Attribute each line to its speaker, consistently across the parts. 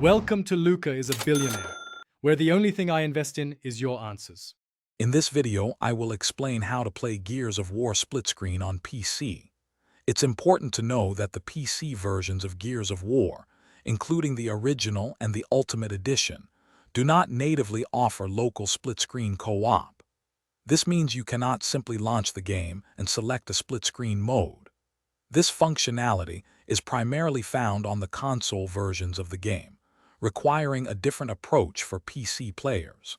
Speaker 1: Welcome to Luca is a Billionaire, where the only thing I invest in is your answers.
Speaker 2: In this video, I will explain how to play Gears of War split screen on PC. It's important to know that the PC versions of Gears of War, including the original and the Ultimate Edition, do not natively offer local split-screen co-op. This means you cannot simply launch the game and select a split-screen mode. This functionality is primarily found on the console versions of the game, requiring a different approach for PC players.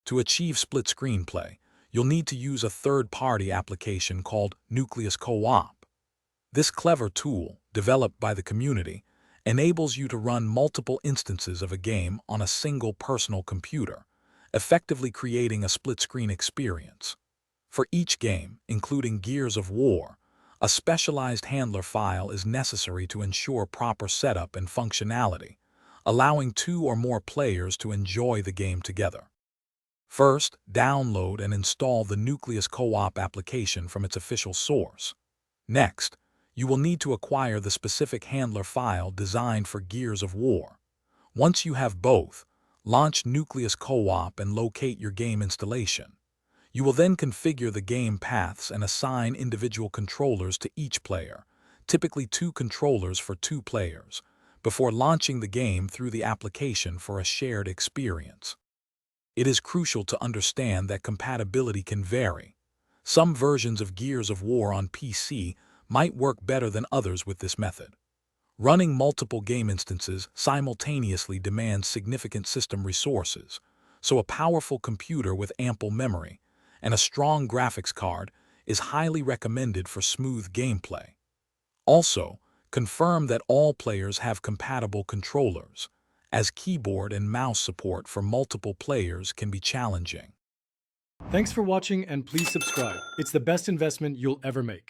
Speaker 2: To achieve split-screen play, you'll need to use a third-party application called Nucleus Co-op. This clever tool, developed by the community, enables you to run multiple instances of a game on a single personal computer, effectively creating a split-screen experience. For each game, including Gears of War, a specialized handler file is necessary to ensure proper setup and functionality, allowing two or more players to enjoy the game together. First, download and install the Nucleus Co-op application from its official source. Next, you will need to acquire the specific handler file designed for Gears of War. Once you have both, launch Nucleus Co-op and locate your game installation. You will then configure the game paths and assign individual controllers to each player, typically 2 controllers for 2 players, before launching the game through the application for a shared experience. It is crucial to understand that compatibility can vary. Some versions of Gears of War on PC might work better than others with this method. Running multiple game instances simultaneously demands significant system resources, so a powerful computer with ample memory and a strong graphics card is highly recommended for smooth gameplay. Also, confirm that all players have compatible controllers, as keyboard and mouse support for multiple players can be challenging.
Speaker 1: Thanks for watching and please subscribe. It's the best investment you'll ever make.